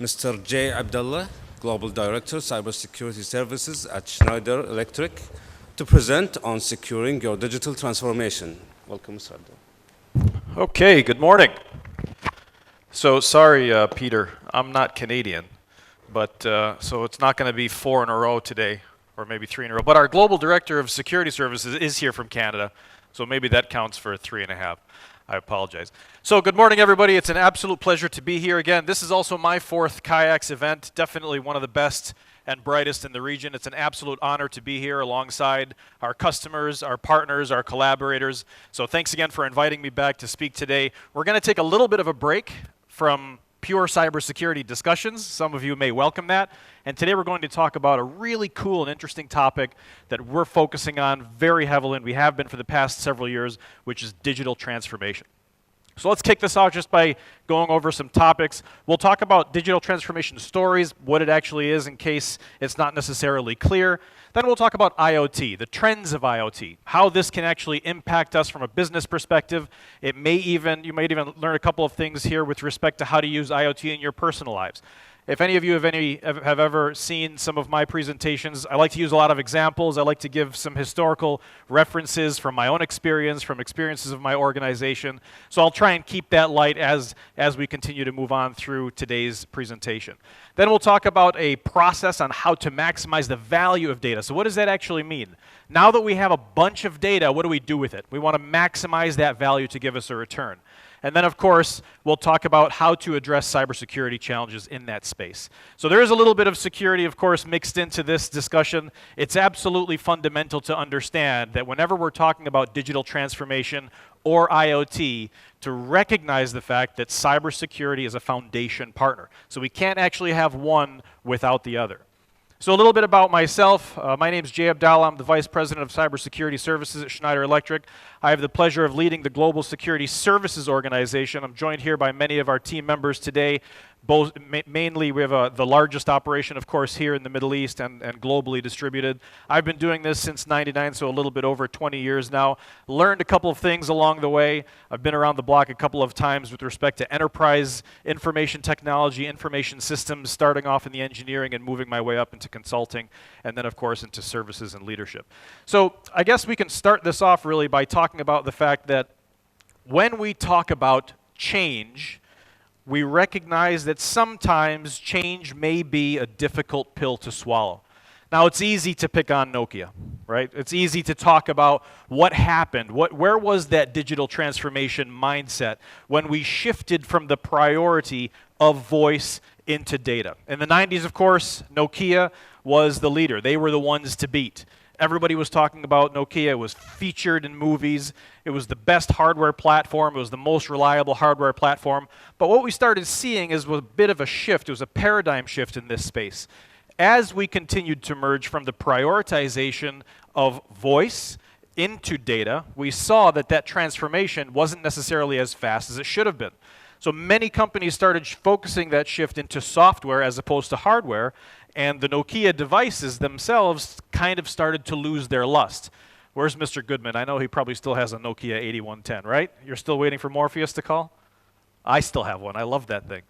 Mr. J. Abdallah, Global Director, Cybersecurity Services at Schneider Electric, to present on securing your digital transformation. Welcome, Mr. Abdallah. Okay, good morning. So sorry, Peter, I'm not Canadian, but so it's not going to be 4 in a row today, or maybe 3 in a row. But our Global Director of Security Services is here from Canada, so maybe that counts for 3.5. I apologize. So good morning, everybody. It's an absolute pleasure to be here again. This is also my 4th kayaks event, definitely one of the best and brightest in the region. It's an absolute honor to be here alongside our customers, our partners, our collaborators. So thanks again for inviting me back to speak today. We're going to take a little bit of a break from pure cybersecurity discussions. Some of you may welcome that. And today we're going to talk about a really cool and interesting topic that we're focusing on very heavily, and we have been for the past several years, which is digital transformation. So let's kick this off just by going over some topics. We'll talk about digital transformation stories, what it actually is in case it's not necessarily clear. Then we'll talk about IoT, the trends of IoT, how this can actually impact us from a business perspective. You might even learn a couple of things here with respect to how to use IoT in your personal lives. If any of you have ever seen some of my presentations, I like to use a lot of examples. I like to give some historical references from my own experience, from experiences of my organization. So I'll try and keep that light as we continue to move on through today's presentation. Then we'll talk about a process on how to maximize the value of data. So what does that actually mean? Now that we have a bunch of data, what do we do with it? We want to maximize that value to give us a return. And then, of course, we'll talk about how to address cybersecurity challenges in that space. So there is a little bit of security, of course, mixed into this discussion. It's absolutely fundamental to understand that whenever we're talking about digital transformation or IoT, to recognize the fact that cybersecurity is a foundation partner. So we can't actually have one without the other. So a little bit about myself. My name is Jay Abdallah. I'm the Vice President of Cybersecurity Services at Schneider Electric. I have the pleasure of leading the Global Security Services organization. I'm joined here by many of our team members today. Mainly, we have the largest operation, of course, here in the Middle East and globally distributed. I've been doing this since '99, so a little bit over 20 years now. Learned a couple of things along the way. I've been around the block a couple of times with respect to enterprise information technology, information systems, starting off in the engineering and moving my way up into consulting, and then, of course, into services and leadership. So I guess we can start this off really by talking about the fact that when we talk about change, we recognize that sometimes change may be a difficult pill to swallow. Now, it's easy to pick on Nokia, right? It's easy to talk about what happened, where was that digital transformation mindset when we shifted from the priority of voice into data. In the 90s, of course, Nokia was the leader. They were the ones to beat. Everybody was talking about Nokia. It was featured in movies. It was the best hardware platform. It was the most reliable hardware platform. But what we started seeing was a bit of a shift. It was a paradigm shift in this space. As we continued to merge from the prioritization of voice into data, we saw that that transformation wasn't necessarily as fast as it should have been. So many companies started focusing that shift into software as opposed to hardware, and the Nokia devices themselves kind of started to lose their lust. Where's Mr. Goodman? I know he probably still has a Nokia 8110, right? You're still waiting for Morpheus to call? I still have one. I love that thing.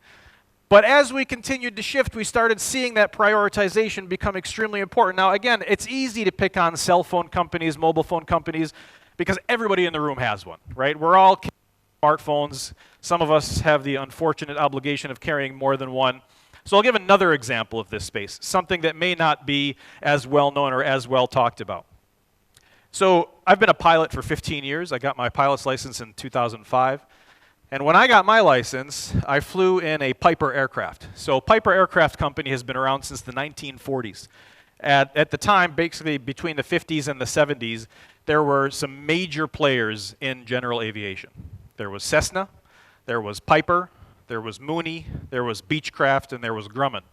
But as we continued to shift, we started seeing that prioritization become extremely important. Now, again, it's easy to pick on cell phone companies, mobile phone companies, because everybody in the room has one, right? We're all smartphones. Some of us have the unfortunate obligation of carrying more than one. So I'll give another example of this space, something that may not be as well known or as well talked about. So I've been a pilot for 15 years. I got my pilot's license in 2005. And when I got my license, I flew in a Piper aircraft. So Piper Aircraft Company has been around since the 1940s. At the time, basically between the 50s and the 70s, there were some major players in general aviation. There was Cessna, there was Piper, there was Mooney, there was Beechcraft, and there was Grumman.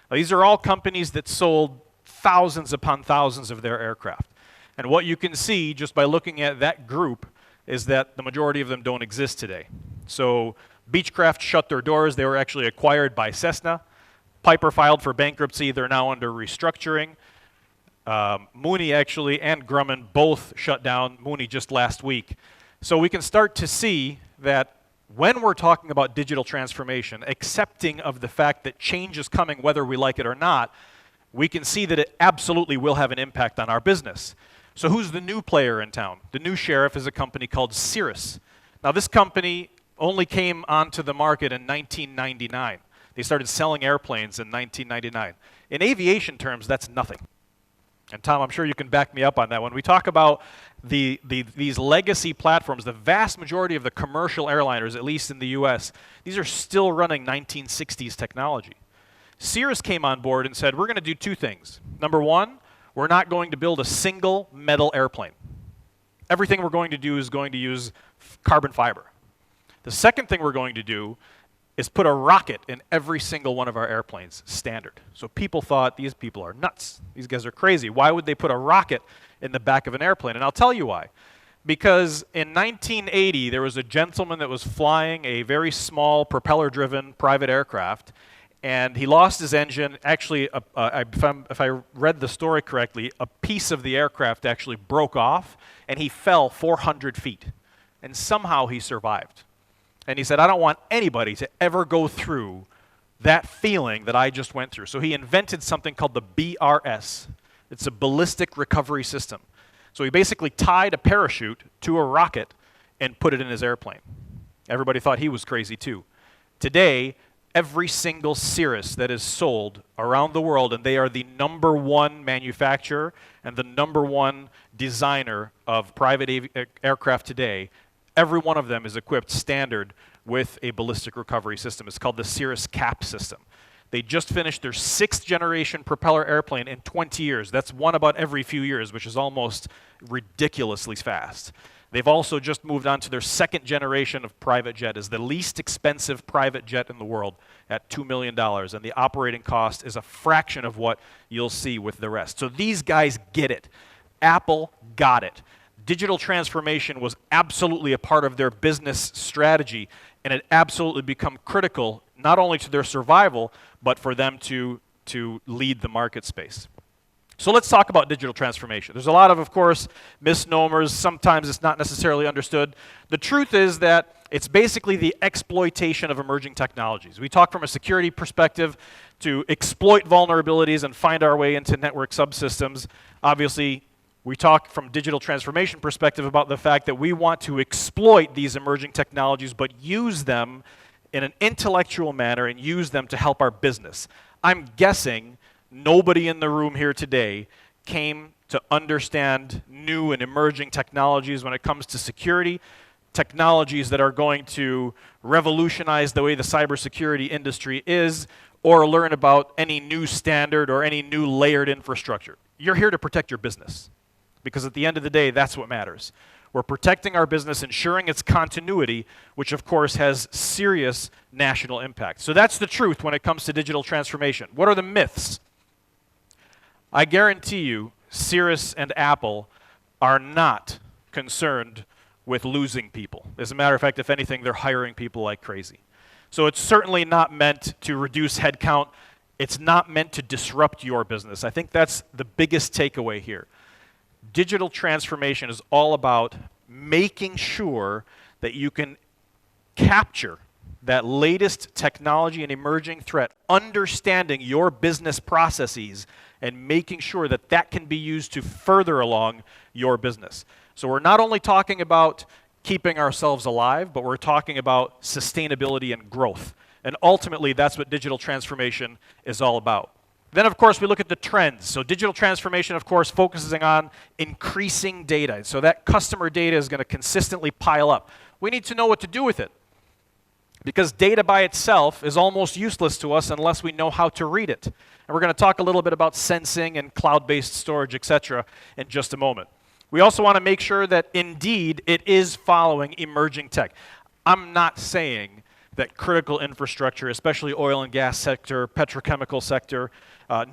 Now, these are all companies that sold thousands upon thousands of their aircraft. And what you can see just by looking at that group is that the majority of them don't exist today. So Beechcraft shut their doors. They were actually acquired by Cessna. Piper filed for bankruptcy. They're now under restructuring. Mooney actually and Grumman both shut down, Mooney just last week. So we can start to see that when we're talking about digital transformation, accepting of the fact that change is coming whether we like it or not, we can see that it absolutely will have an impact on our business. So who's the new player in town? The new sheriff is a company called Cirrus. Now this company only came onto the market in 1999. They started selling airplanes in 1999. In aviation terms, that's nothing. And Tom, I'm sure you can back me up on that. When we talk about these legacy platforms, the vast majority of the commercial airliners, at least in the US, these are still running 1960s technology. Cirrus came on board and said, we're going to do two things. Number one, we're not going to build a single metal airplane. Everything we're going to do is going to use carbon fiber. The second thing we're going to do is put a rocket in every single one of our airplanes, standard. So people thought, these people are nuts. These guys are crazy. Why would they put a rocket in the back of an airplane? And I'll tell you why. Because in 1980, there was a gentleman that was flying a very small propeller-driven private aircraft, and he lost his engine. Actually, if I read the story correctly, a piece of the aircraft actually broke off, and he fell 400 feet. And somehow he survived. And he said, I don't want anybody to ever go through that feeling that I just went through. So he invented something called the BRS. It's a ballistic recovery system. So he basically tied a parachute to a rocket and put it in his airplane. Everybody thought he was crazy too. Today, every single Cirrus that is sold around the world, and they are the #1 manufacturer and the #1 designer of private aircraft today, every one of them is equipped standard with a ballistic recovery system. It's called the Cirrus CAP system. They just finished their 6th generation propeller airplane in 20 years. That's one about every few years, which is almost ridiculously fast. They've also just moved on to their 2nd generation of private jet. It's the least expensive private jet in the world at $2 million, and the operating cost is a fraction of what you'll see with the rest. So these guys get it. Apple got it. Digital transformation was absolutely a part of their business strategy, and it absolutely become critical not only to their survival, but for them to lead the market space. So let's talk about digital transformation. There's a lot of course, misnomers. Sometimes it's not necessarily understood. The truth is that it's basically the exploitation of emerging technologies. We talk from a security perspective to exploit vulnerabilities and find our way into network subsystems. Obviously, we talk from digital transformation perspective about the fact that we want to exploit these emerging technologies, but use them in an intellectual manner and use them to help our business. I'm guessing nobody in the room here today came to understand new and emerging technologies when it comes to security, technologies that are going to revolutionize the way the cybersecurity industry is, or learn about any new standard or any new layered infrastructure. You're here to protect your business. Because at the end of the day, that's what matters. We're protecting our business, ensuring its continuity, which of course has serious national impact. So that's the truth when it comes to digital transformation. What are the myths? I guarantee you, Cirrus and Apple are not concerned with losing people. As a matter of fact, if anything, they're hiring people like crazy. So it's certainly not meant to reduce headcount. It's not meant to disrupt your business. I think that's the biggest takeaway here. Digital transformation is all about making sure that you can capture that latest technology and emerging threat, understanding your business processes, and making sure that that can be used to further along your business. So we're not only talking about keeping ourselves alive, but we're talking about sustainability and growth. And ultimately, that's what digital transformation is all about. Then, of course, we look at the trends. So digital transformation, of course, focusing on increasing data. So that customer data is going to consistently pile up. We need to know what to do with it. Because data by itself is almost useless to us unless we know how to read it. And we're going to talk a little bit about sensing and cloud-based storage, etc., in just a moment. We also want to make sure that, indeed, it is following emerging tech. I'm not saying that critical infrastructure, especially oil and gas sector, petrochemical sector,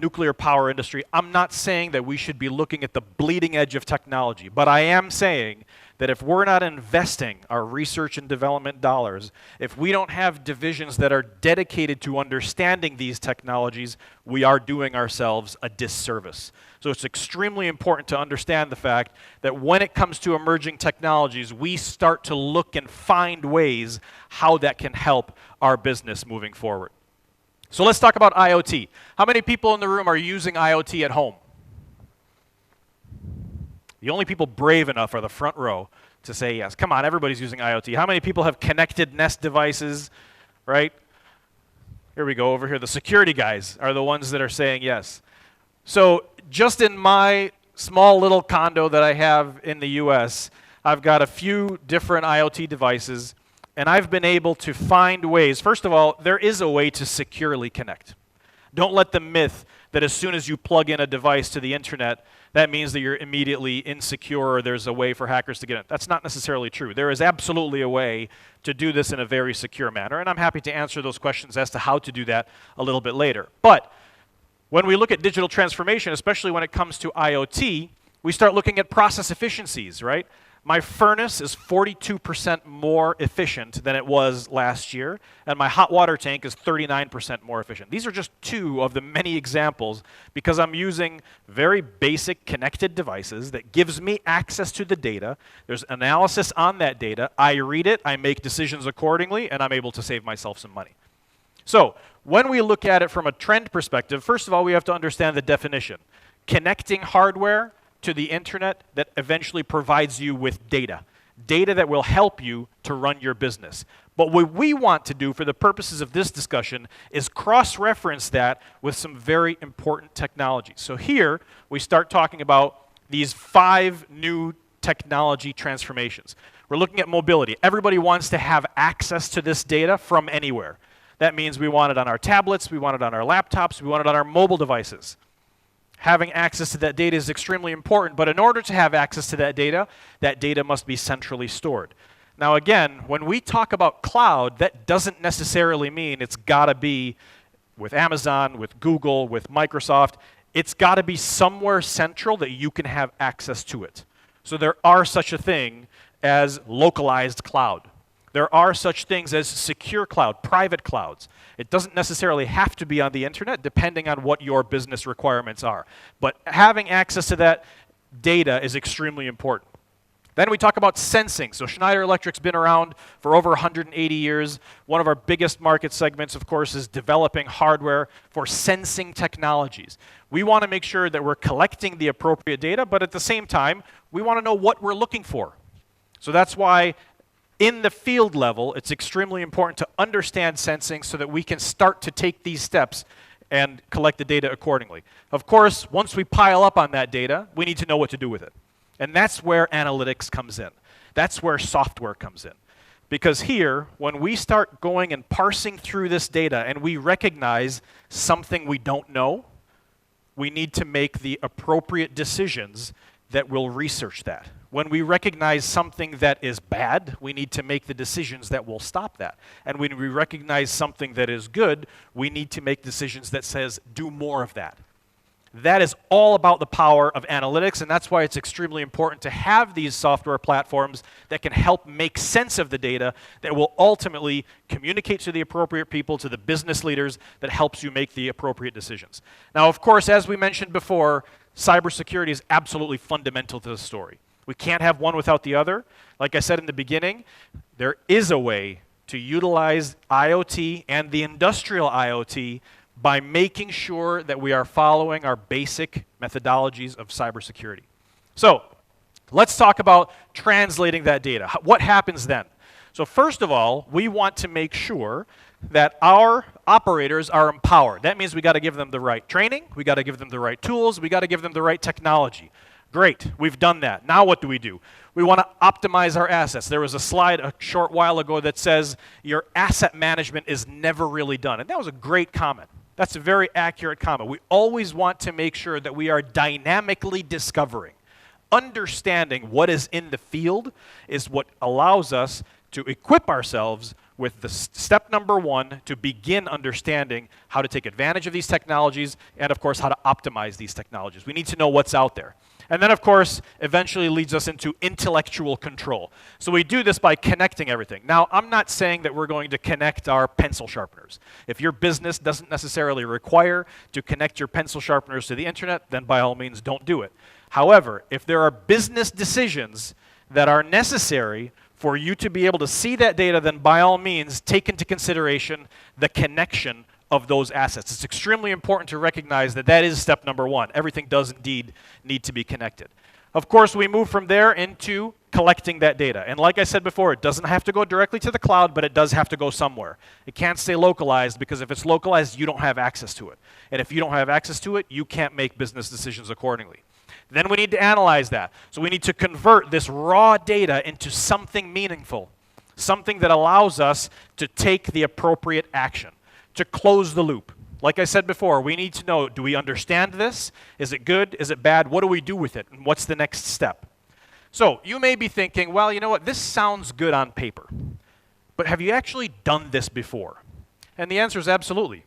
nuclear power industry. I'm not saying that we should be looking at the bleeding edge of technology, but I am saying that if we're not investing our research and development dollars, if we don't have divisions that are dedicated to understanding these technologies, we are doing ourselves a disservice. So it's extremely important to understand the fact that when it comes to emerging technologies, we start to look and find ways how that can help our business moving forward. So let's talk about IoT. How many people in the room are using IoT at home? The only people brave enough are the front row to say yes. Come on, everybody's using IoT. How many people have connected Nest devices, right? Here we go, over here. The security guys are the ones that are saying yes. So just in my small little condo that I have in the US, I've got a few different IoT devices, and I've been able to find ways. First of all, there is a way to securely connect. Don't let the myth that as soon as you plug in a device to the internet, that means that you're immediately insecure or there's a way for hackers to get in. That's not necessarily true. There is absolutely a way to do this in a very secure manner, and I'm happy to answer those questions as to how to do that a little bit later. But when we look at digital transformation, especially when it comes to IoT, we start looking at process efficiencies, right? My furnace is 42% more efficient than it was last year, and my hot water tank is 39% more efficient. These are just two of the many examples because I'm using very basic connected devices that gives me access to the data. There's analysis on that data. I read it, I make decisions accordingly, and I'm able to save myself some money. So when we look at it from a trend perspective, first of all, we have to understand the definition. Connecting hardware to the internet that eventually provides you with data. Data that will help you to run your business. But what we want to do for the purposes of this discussion is cross-reference that with some very important technologies. So here, we start talking about these 5 new technology transformations. We're looking at mobility. Everybody wants to have access to this data from anywhere. That means we want it on our tablets, we want it on our laptops, we want it on our mobile devices. Having access to that data is extremely important, but in order to have access to that data must be centrally stored. Now again, when we talk about cloud, that doesn't necessarily mean it's got to be with Amazon, with Google, with Microsoft. It's got to be somewhere central that you can have access to it. So there are such a thing as localized cloud. There are such things as secure cloud, private clouds. It doesn't necessarily have to be on the internet, depending on what your business requirements are. But having access to that data is extremely important. Then we talk about sensing. So Schneider Electric's been around for over 180 years. One of our biggest market segments, of course, is developing hardware for sensing technologies. We want to make sure that we're collecting the appropriate data, but at the same time, we want to know what we're looking for. So that's why in the field level, it's extremely important to understand sensing so that we can start to take these steps and collect the data accordingly. Of course, once we pile up on that data, we need to know what to do with it. And that's where analytics comes in. That's where software comes in. Because here, when we start going and parsing through this data and we recognize something we don't know, we need to make the appropriate decisions that will research that. When we recognize something that is bad, we need to make the decisions that will stop that. And when we recognize something that is good, we need to make decisions that says, do more of that. That is all about the power of analytics, and that's why it's extremely important to have these software platforms that can help make sense of the data that will ultimately communicate to the appropriate people, to the business leaders, that helps you make the appropriate decisions. Now, of course, as we mentioned before, cybersecurity is absolutely fundamental to the story. We can't have one without the other. Like I said in the beginning, there is a way to utilize IoT and the industrial IoT by making sure that we are following our basic methodologies of cybersecurity. So let's talk about translating that data. What happens then? So first of all, we want to make sure that our operators are empowered. That means we got to give them the right training, we got to give them the right tools, we got to give them the right technology. Great, we've done that. Now what do? We want to optimize our assets. There was a slide a short while ago that says your asset management is never really done. And that was a great comment. That's a very accurate comment. We always want to make sure that we are dynamically discovering. Understanding what is in the field is what allows us to equip ourselves with the step number one to begin understanding how to take advantage of these technologies and, of course, how to optimize these technologies. We need to know what's out there. And then, of course, eventually leads us into intellectual control. So we do this by connecting everything. Now, I'm not saying that we're going to connect our pencil sharpeners. If your business doesn't necessarily require to connect your pencil sharpeners to the internet, then by all means, don't do it. However, if there are business decisions that are necessary for you to be able to see that data, then by all means, take into consideration the connection of those assets. It's extremely important to recognize that that is step number one. Everything does indeed need to be connected. Of course, we move from there into collecting that data. And like I said before, it doesn't have to go directly to the cloud, but it does have to go somewhere. It can't stay localized, because if it's localized, you don't have access to it. And if you don't have access to it, you can't make business decisions accordingly. Then we need to analyze that. So we need to convert this raw data into something meaningful, something that allows us to take the appropriate action, to close the loop. Like I said before, we need to know, do we understand this? Is it good? Is it bad? What do we do with it? And what's the next step? So you may be thinking, well, you know what? This sounds good on paper. But have you actually done this before? And the answer is absolutely.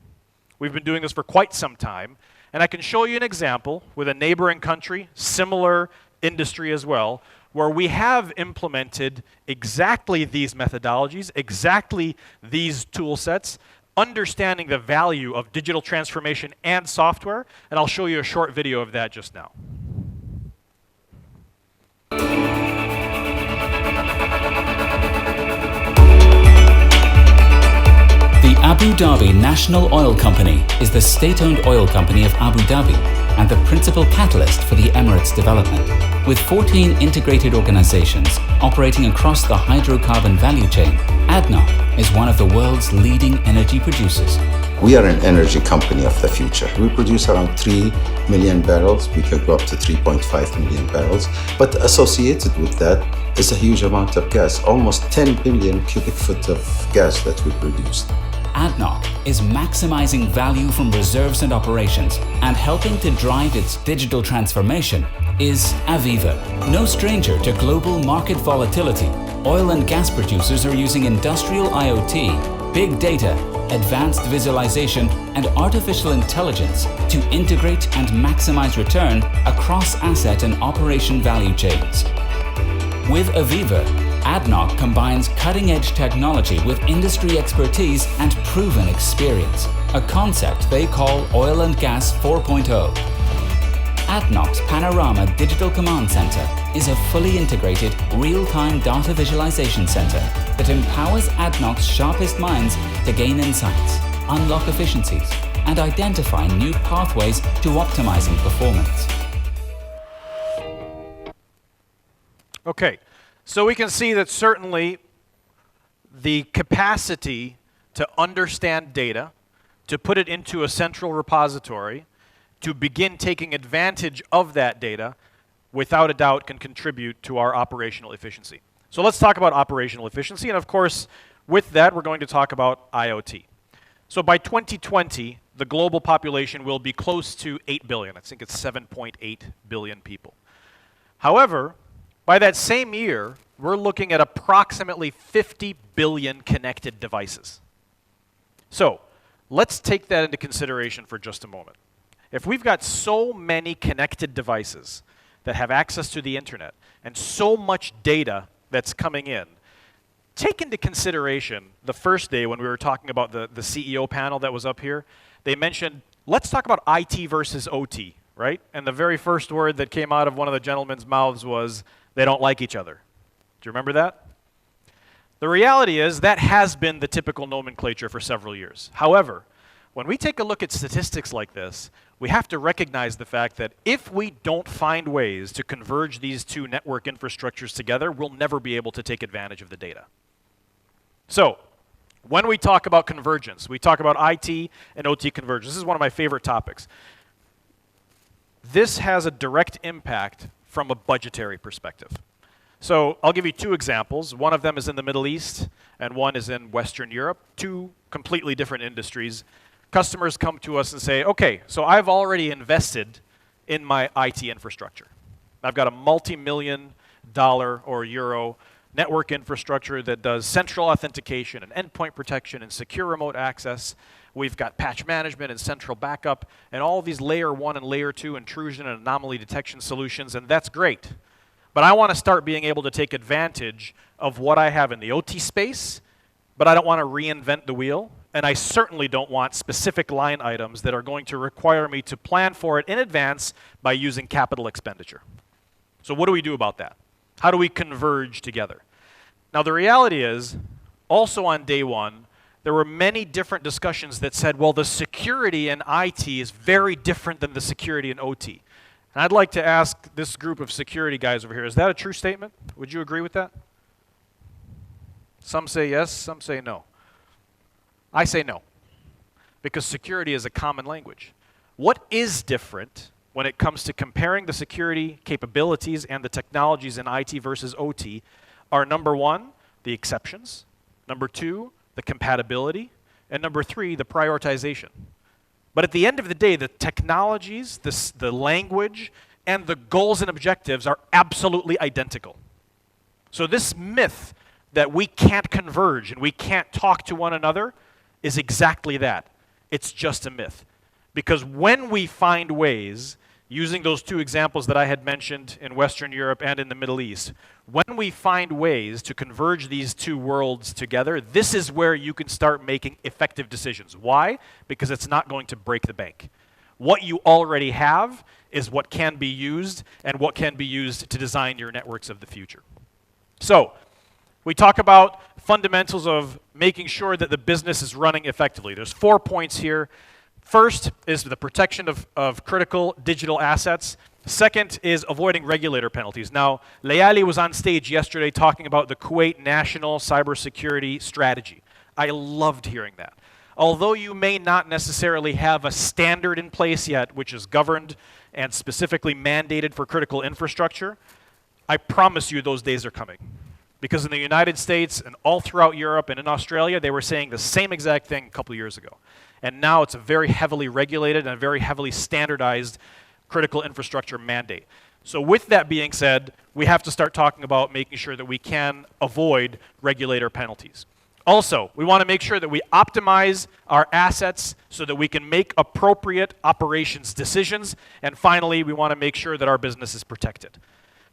We've been doing this for quite some time. And I can show you an example with a neighboring country, similar industry as well, where we have implemented exactly these methodologies, exactly these tool sets, understanding the value of digital transformation and software. And I'll show you a short video of that just now. The Abu Dhabi National Oil Company is the state-owned oil company of Abu Dhabi and the principal catalyst for the Emirates' development. With 14 integrated organizations operating across the hydrocarbon value chain, ADNA is one of the world's leading energy producers. We are an energy company of the future. We produce around 3 million barrels. We can go up to 3.5 million barrels. But associated with that is a huge amount of gas, almost 10 billion cubic foot of gas that we produce. ADNOC is maximizing value from reserves and operations, and helping to drive its digital transformation is Aviva. No stranger to global market volatility, oil and gas producers are using industrial IoT, big data, advanced visualization, and artificial intelligence to integrate and maximize return across asset and operation value chains. With Aviva, ADNOC combines cutting-edge technology with industry expertise and proven experience, a concept they call Oil and Gas 4.0. ADNOC's Panorama Digital Command Center is a fully integrated, real-time data visualization center that empowers ADNOC's sharpest minds to gain insights, unlock efficiencies, and identify new pathways to optimizing performance. Okay, so we can see that certainly the capacity to understand data, to put it into a central repository, to begin taking advantage of that data, without a doubt can contribute to our operational efficiency. So let's talk about operational efficiency, and of course, with that, we're going to talk about IoT. So by 2020, the global population will be close to 8 billion. I think it's 7.8 billion people. However, by that same year, we're looking at approximately 50 billion connected devices. So let's take that into consideration for just a moment. If we've got so many connected devices that have access to the internet and so much data that's coming in, take into consideration the first day when we were talking about the CEO panel that was up here, they mentioned, let's talk about IT versus OT, right? And the very first word that came out of one of the gentlemen's mouths was, they don't like each other. Do you remember that? The reality is that has been the typical nomenclature for several years. However, when we take a look at statistics like this, we have to recognize the fact that if we don't find ways to converge these two network infrastructures together, we'll never be able to take advantage of the data. So, when we talk about convergence, we talk about IT and OT convergence. This is one of my favorite topics. This has a direct impact from a budgetary perspective. So I'll give you two examples. One of them is in the Middle East, and one is in Western Europe, two completely different industries. Customers come to us and say, okay, so I've already invested in my IT infrastructure. I've got a multi-million dollar or euro network infrastructure that does central authentication and endpoint protection and secure remote access. We've got patch management and central backup and all these layer 1 and layer 2 intrusion and anomaly detection solutions, and that's great. But I want to start being able to take advantage of what I have in the OT space, but I don't want to reinvent the wheel, and I certainly don't want specific line items that are going to require me to plan for it in advance by using capital expenditure. So what do we do about that? How do we converge together? Now the reality is, also on day one, there were many different discussions that said, well, the security in IT is very different than the security in OT. And I'd like to ask this group of security guys over here, is that a true statement? Would you agree with that? Some say yes, some say no. I say no, because security is a common language. What is different when it comes to comparing the security capabilities and the technologies in IT versus OT are, number one, the exceptions, number two, the compatibility, and number three, the prioritization. But at the end of the day, the technologies, the language, and the goals and objectives are absolutely identical. So this myth that we can't converge and we can't talk to one another is exactly that. It's just a myth. Because when we find ways, using those two examples that I had mentioned in Western Europe and in the Middle East, when we find ways to converge these two worlds together, this is where you can start making effective decisions. Why? Because it's not going to break the bank. What you already have is what can be used and what can be used to design your networks of the future. So, we talk about fundamentals of making sure that the business is running effectively. There's 4 points here. First is the protection of critical digital assets. Second is avoiding regulator penalties. Now, Layali was on stage yesterday talking about the Kuwait National Cybersecurity Strategy. I loved hearing that. Although you may not necessarily have a standard in place yet, which is governed and specifically mandated for critical infrastructure, I promise you those days are coming. Because in the United States and all throughout Europe and in Australia, they were saying the same exact thing a couple of years ago. And now it's a very heavily regulated and a very heavily standardized critical infrastructure mandate. So with that being said, we have to start talking about making sure that we can avoid regulator penalties. Also, we want to make sure that we optimize our assets so that we can make appropriate operations decisions. And finally, we want to make sure that our business is protected.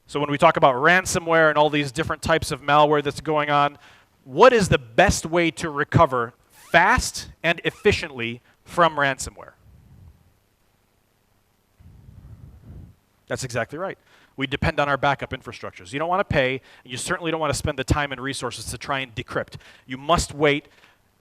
So when we talk about ransomware and all these different types of malware that's going on, what is the best way to recover fast and efficiently from ransomware? That's exactly right. We depend on our backup infrastructures. You don't want to pay, and you certainly don't want to spend the time and resources to try and decrypt. You must wait,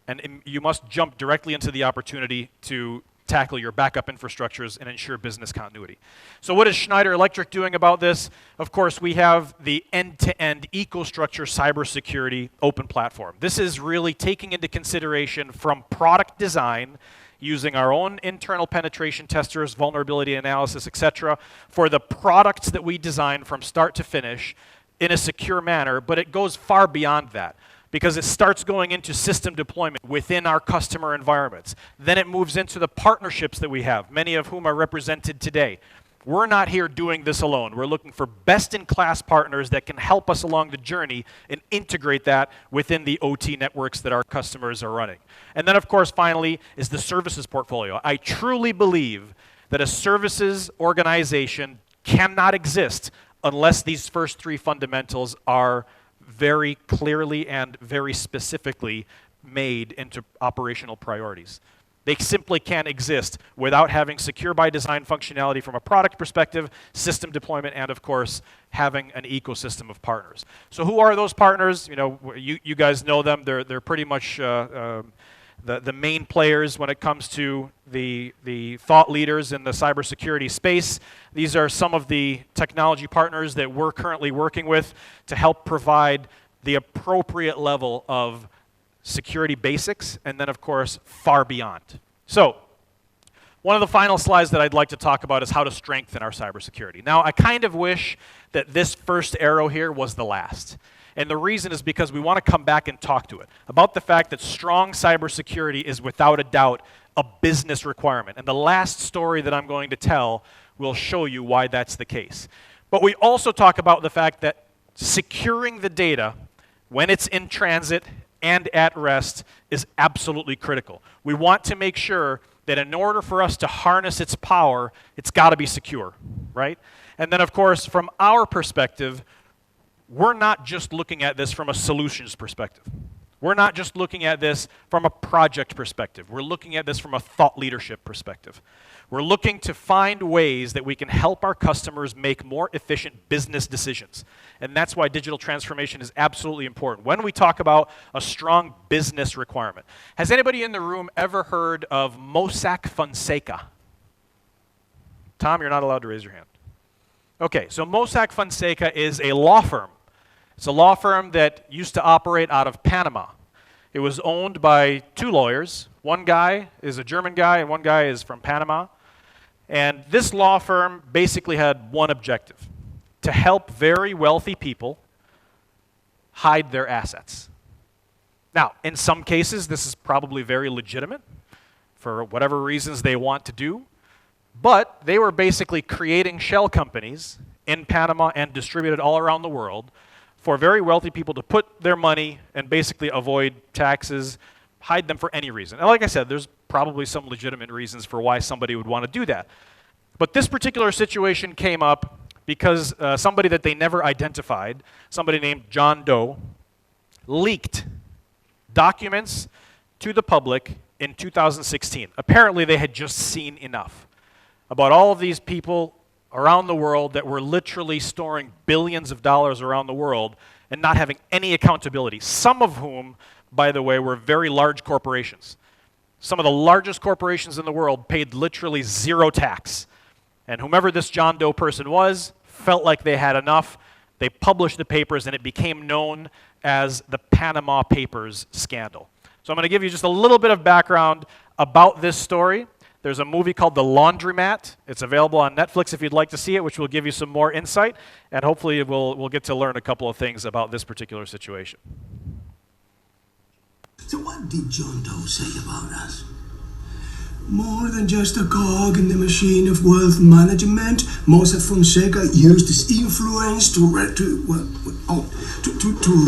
and you must jump directly into the opportunity to tackle your backup infrastructures and ensure business continuity. So what is Schneider Electric doing about this? Of course, we have the end-to-end EcoStruxure cybersecurity open platform. This is really taking into consideration from product design, using our own internal penetration testers, vulnerability analysis, etc., for the products that we design from start to finish in a secure manner, but it goes far beyond that, because it starts going into system deployment within our customer environments. Then it moves into the partnerships that we have, many of whom are represented today. We're not here doing this alone. We're looking for best-in-class partners that can help us along the journey and integrate that within the OT networks that our customers are running. And then, of course, finally, is the services portfolio. I truly believe that a services organization cannot exist unless these first three fundamentals are very clearly and very specifically made into operational priorities. They simply can't exist without having secure by design functionality from a product perspective, system deployment, and of course, having an ecosystem of partners. So who are those partners? You know, you guys know them. They're pretty much the main players when it comes to the thought leaders in the cybersecurity space. These are some of the technology partners that we're currently working with to help provide the appropriate level of security basics, and then, of course, far beyond. So, one of the final slides that I'd like to talk about is how to strengthen our cybersecurity. Now, I kind of wish that this first arrow here was the last. And the reason is because we want to come back and talk to it about the fact that strong cybersecurity is without a doubt a business requirement. And the last story that I'm going to tell will show you why that's the case. But we also talk about the fact that securing the data when it's in transit and at rest, is absolutely critical. We want to make sure that in order for us to harness its power, it's got to be secure, right? And then, of course, from our perspective, we're not just looking at this from a solutions perspective. We're not just looking at this from a project perspective. We're looking at this from a thought leadership perspective. We're looking to find ways that we can help our customers make more efficient business decisions. And that's why digital transformation is absolutely important. When we talk about a strong business requirement, has anybody in the room ever heard of Mossack Fonseca? Tom, you're not allowed to raise your hand. Okay, so Mossack Fonseca is a law firm. It's a law firm that used to operate out of Panama. It was owned by two lawyers. One guy is a German guy and one guy is from Panama. And this law firm basically had one objective: to help very wealthy people hide their assets. Now, in some cases, this is probably very legitimate for whatever reasons they want to do, but they were basically creating shell companies in Panama and distributed all around the world for very wealthy people to put their money and basically avoid taxes, hide them for any reason. And like I said, there's probably some legitimate reasons for why somebody would want to do that. But this particular situation came up because somebody that they never identified, somebody named John Doe, leaked documents to the public in 2016. Apparently they had just seen enough about all of these people around the world that were literally storing billions of dollars around the world and not having any accountability. Some of whom, by the way, were very large corporations. Some of the largest corporations in the world paid literally zero tax. And whomever this John Doe person was felt like they had enough. They published the papers and it became known as the Panama Papers scandal. So I'm going to give you just a little bit of background about this story. There's a movie called The Laundromat. It's available on Netflix if you'd like to see it, which will give you some more insight, and hopefully we'll get to learn a couple of things about this particular situation. So what did John Doe say about us? More than just a cog in the machine of wealth management, Mossack Fonseca used his influence to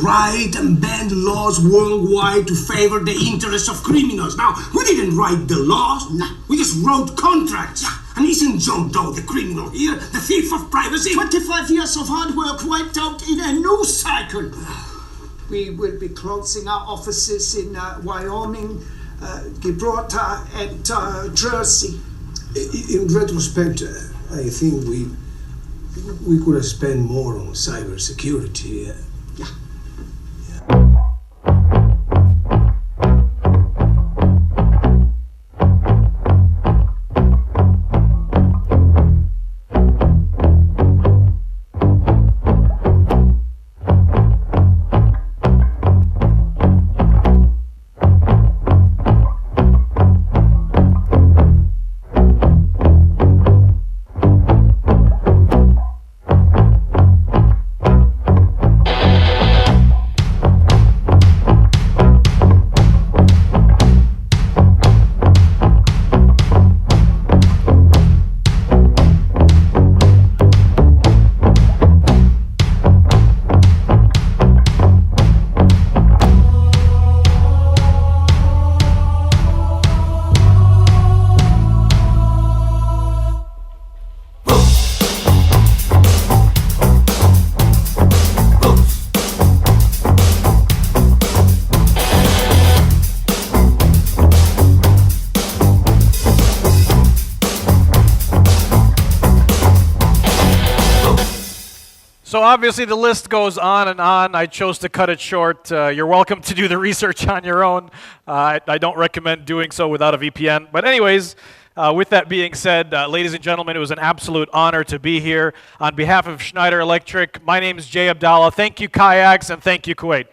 write and bend laws worldwide to favor the interests of criminals. Now, we didn't write the laws, we just wrote contracts. And isn't John Doe the criminal here, the thief of privacy? 25 years of hard work wiped out in a news cycle. We will be closing our offices in Wyoming, Gibraltar, and Jersey. In retrospect, I think we could have spent more on cybersecurity. Yeah. So obviously the list goes on and on. I chose to cut it short. You're welcome to do the research on your own. I don't recommend doing so without a VPN. But anyways, with that being said, ladies and gentlemen, it was an absolute honor to be here. On behalf of Schneider Electric, my name is Jay Abdallah. Thank you, Kayaks, and thank you, Kuwait.